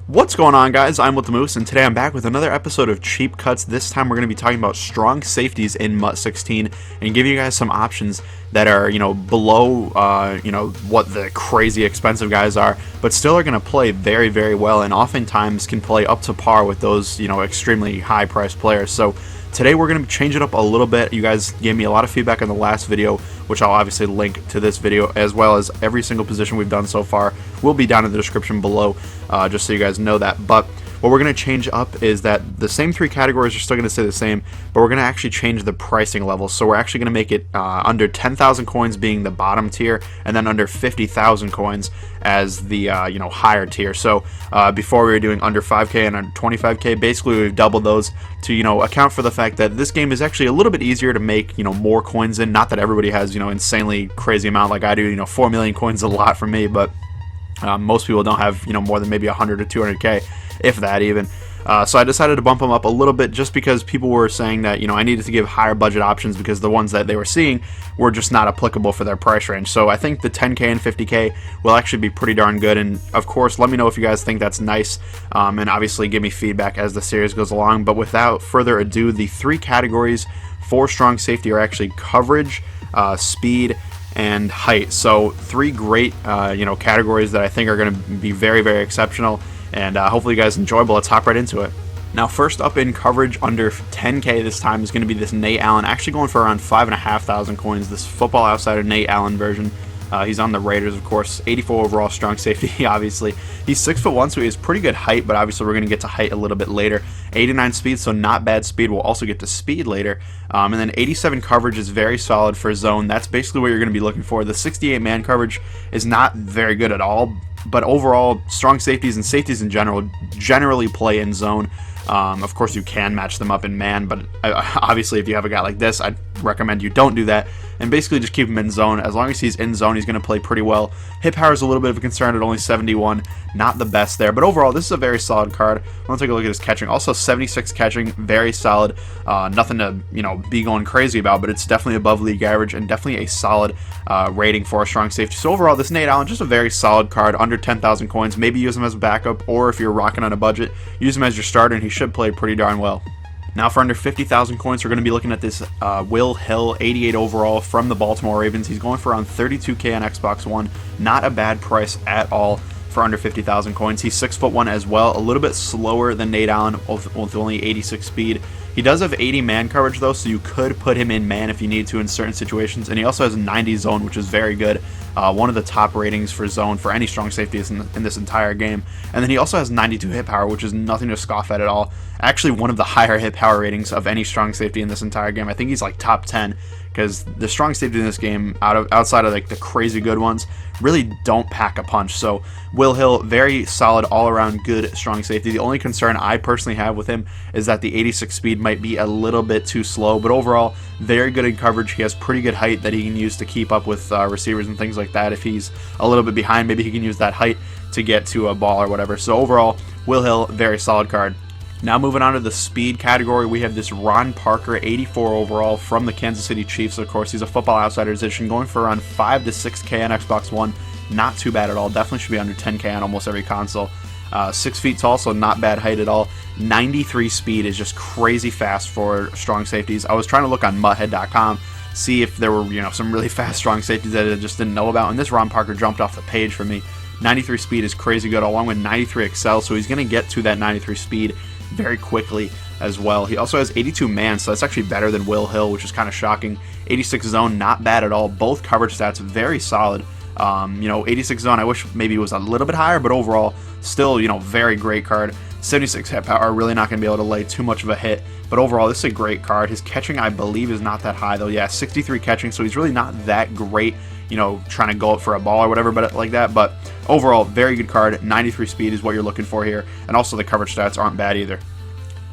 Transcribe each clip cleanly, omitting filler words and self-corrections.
What's going on, guys? I'm with the Moose, and today I'm back with another episode of Cheap Cuts. This time we're going to be talking about strong safeties in MUT 16 and give you guys some options that are, below, what the crazy expensive guys are, but still are going to play very, very well and oftentimes can play up to par with those, extremely high-priced players. So today we're going to change it up a little bit. You guys gave me a lot of feedback on the last video, which I'll obviously link to this video, as well as every single position we've done so far will be down in the description below, just so you guys know that. But what we're going to change up is that the same three categories are still going to stay the same, but we're going to actually change the pricing level. So we're actually going to make it under 10,000 coins being the bottom tier, and then under 50,000 coins as the higher tier. So before we were doing under 5k and under 25k, basically we've doubled those to account for the fact that this game is actually a little bit easier to make more coins in. Not that everybody has insanely crazy amount like I do. 4 million coins is a lot for me, but most people don't have more than maybe 100 or 200k, if that even. So I decided to bump them up a little bit just because people were saying that I needed to give higher budget options because the ones that they were seeing were just not applicable for their price range. So I think the 10k and 50k will actually be pretty darn good, and of course let me know if you guys think that's nice, and obviously give me feedback as the series goes along. But without further ado, the three categories for strong safety are actually coverage, speed, and height. So three great categories that I think are going to be very, very exceptional, and hopefully you guys enjoy. But let's hop right into it. Now, first up in coverage under 10k this time is going to be this Nate Allen, actually going for around 5,500 coins. This Football Outsider Nate Allen version. He's on the Raiders, of course. 84 overall strong safety, obviously. He's 6'1", so he has pretty good height, but obviously we're going to get to height a little bit later. 89 speed, so not bad speed. We'll also get to speed later. And then 87 coverage is very solid for zone. That's basically what you're going to be looking for. The 68 man coverage is not very good at all, but overall, strong safeties and safeties in general generally play in zone. Of course, you can match them up in man, but obviously if you have a guy like this, I'd recommend you don't do that, and basically just keep him in zone. As long as he's in zone, he's going to play pretty well. Hit power is a little bit of a concern at only 71, not the best there, but overall this is a very solid card. I want to take a look at his catching. Also 76 catching, very solid. Nothing to be going crazy about, but it's definitely above league average and definitely a solid rating for a strong safety. So overall, this Nate Allen, just a very solid card, under 10,000 coins. Maybe use him as a backup, or if you're rocking on a budget, use him as your starter, and he should play pretty darn well. Now for under 50,000 coins, we're going to be looking at this Will Hill, 88 overall from the Baltimore Ravens. He's going for around 32k on Xbox One. Not a bad price at all for under 50,000 coins. He's 6'1" as well, a little bit slower than Nate Allen with only 86 speed. He does have 80 man coverage though, so you could put him in man if you need to in certain situations. And he also has 90 zone, which is very good. One of the top ratings for zone for any strong safety in this entire game. And then he also has 92 hit power, which is nothing to scoff at all. Actually, one of the higher hit power ratings of any strong safety in this entire game. I think he's like top 10, because the strong safety in this game, outside of like the crazy good ones, really don't pack a punch. So Will Hill, very solid all-around good strong safety. The only concern I personally have with him is that the 86 speed might be a little bit too slow, but overall very good in coverage. He has pretty good height that he can use to keep up with receivers and things like that. If he's a little bit behind, maybe he can use that height to get to a ball or whatever. So overall, Will Hill, very solid card. Now moving on to the speed category, we have this Ron Parker, 84 overall from the Kansas City Chiefs. Of course, he's a Football Outsiders edition, going for around 5 to 6k on Xbox One. Not too bad at all. Definitely should be under 10k on almost every console. 6 feet tall, so not bad height at all. 93 speed is just crazy fast for strong safeties. I was trying to look on muthead.com, see if there were some really fast strong safeties that I just didn't know about, and this Ron Parker jumped off the page for me. 93 speed is crazy good, along with 93 excel, so he's going to get to that 93 speed very quickly as well. He also has 82 man, so that's actually better than Will Hill, which is kind of shocking. 86 zone, not bad at all. Both coverage stats very solid. 86 zone, I wish maybe it was a little bit higher, but overall still very great card. 76 hit power, really not going to be able to lay too much of a hit, but overall this is a great card. His catching, I believe, is not that high though. Yeah, 63 catching, so he's really not that great trying to go up for a ball or whatever, but like that. But overall, very good card. 93 speed is what you're looking for here, and also the coverage stats aren't bad either.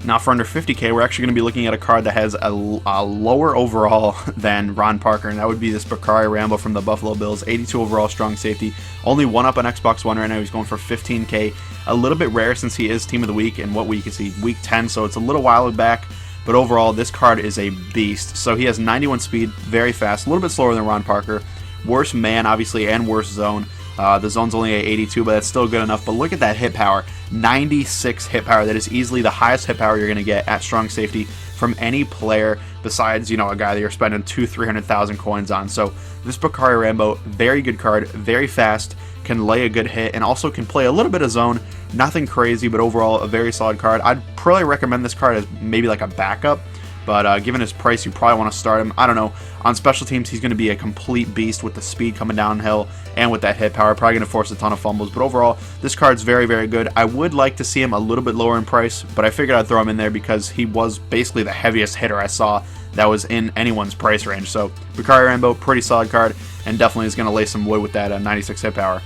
Now for under 50k, we're actually going to be looking at a card that has a lower overall than Ron Parker, and that would be this Bacarri Rambo from the Buffalo Bills, 82 overall strong safety. Only one up on Xbox One right now. He's going for 15k. A little bit rare since he is Team of the Week, and what week is he? Week 10, so it's a little while back. But overall, this card is a beast. So he has 91 speed, very fast, a little bit slower than Ron Parker. Worse man, obviously, and worse zone. The zone's only at 82, but that's still good enough. But look at that hit power, 96 hit power. That is easily the highest hit power you're going to get at strong safety from any player besides, you know, a guy that you're spending 200,000-300,000 coins on. So this Bacarri Rambo, very good card, very fast, can lay a good hit, and also can play a little bit of zone. Nothing crazy, but overall a very solid card. I'd probably recommend this card as maybe like a backup, but given his price, you probably want to start him. I don't know. On special teams, he's going to be a complete beast with the speed coming downhill and with that hit power. Probably going to force a ton of fumbles, but overall, this card's very, very good. I would like to see him a little bit lower in price, but I figured I'd throw him in there because he was basically the heaviest hitter I saw that was in anyone's price range. So Bacarri Rambo, pretty solid card, and definitely is going to lay some wood with that 96 hit power.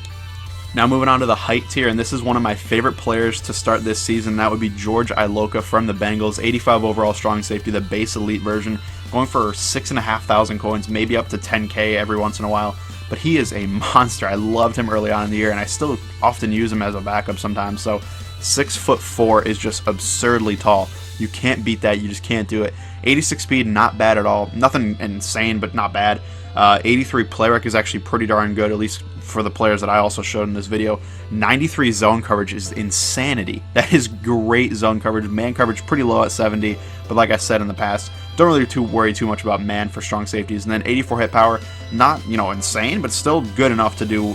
Now moving on to the height tier, and this is one of my favorite players to start this season. That would be George Iloka from the Bengals, 85 overall strong safety, the base elite version, going for 6,500 coins, maybe up to 10K every once in a while. But he is a monster. I loved him early on in the year, and I still often use him as a backup sometimes. So 6'4" is just absurdly tall. You can't beat that. You just can't do it. 86 speed, not bad at all. Nothing insane, but not bad. 83 play rec is actually pretty darn good, at least for the players that I also showed in this video. 93 zone coverage is insanity. That is great zone coverage. Man coverage pretty low at 70, but like I said in the past, don't really worry too much about man for strong safeties. And then 84 hit power, not, you know, insane, but still good enough to do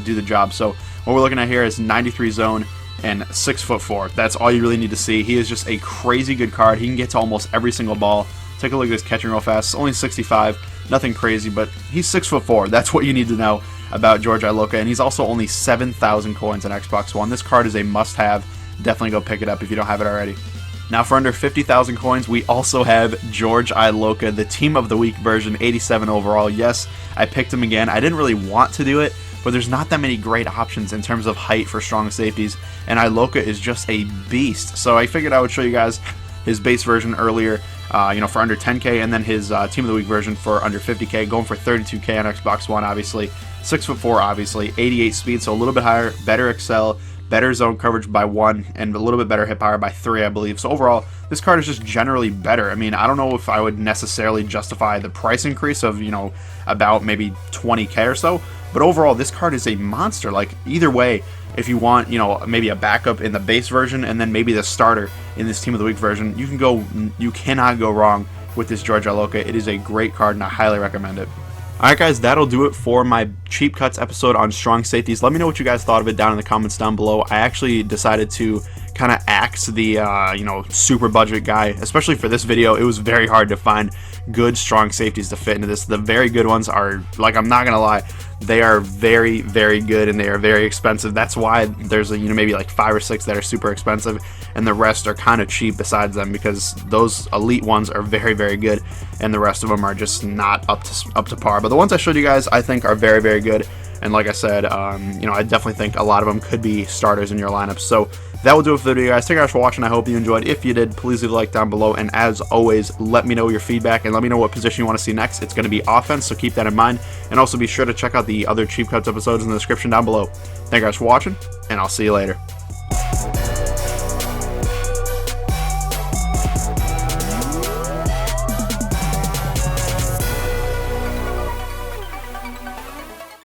do the job. So what we're looking at here is 93 zone and 6'4". That's all you really need to see. He is just a crazy good card. He can get to almost every single ball. Take a look at his catching real fast. It's only 65, nothing crazy, but he's 6'4". That's what you need to know about George Iloka, and he's also only 7,000 coins on Xbox One. This card is a must-have. Definitely go pick it up if you don't have it already. Now for under 50,000 coins, we also have George Iloka, the Team of the Week version, 87 overall. Yes, I picked him again. I didn't really want to do it, but there's not that many great options in terms of height for strong safeties, and Iloka is just a beast. So I figured I would show you guys his base version earlier, for under 10K, and then his Team of the Week version for under 50K, going for 32K on Xbox One, obviously. 6'4", obviously. 88 speed, so a little bit higher, better excel, better zone coverage by 1, and a little bit better hit power by 3, I believe. So overall, this card is just generally better. I mean, I don't know if I would necessarily justify the price increase of, about maybe 20K or so, but overall, this card is a monster. Like, either way, if you want, maybe a backup in the base version and then maybe the starter in this Team of the Week version, you cannot go wrong with this George Iloka. It is a great card, and I highly recommend it. Alright guys, that'll do it for my Cheap Cuts episode on strong safeties. Let me know what you guys thought of it down in the comments down below. I actually decided to kind of axe the, super budget guy, especially for this video. It was very hard to find good strong safeties to fit into this. The very good ones are, like, I'm not gonna lie, they are very, very good, and they are very expensive. That's why there's maybe like 5 or 6 that are super expensive, and the rest are kind of cheap besides them, because those elite ones are very, very good, and the rest of them are just not up to par. But the ones I showed you guys, I think, are very, very good. And like I said, I definitely think a lot of them could be starters in your lineup. So that will do it for the video, guys. Thank you guys for watching. I hope you enjoyed. If you did, please leave a like down below. And as always, let me know your feedback and let me know what position you want to see next. It's going to be offense, so keep that in mind. And also be sure to check out the other Cheap Cuts episodes in the description down below. Thank you guys for watching, and I'll see you later.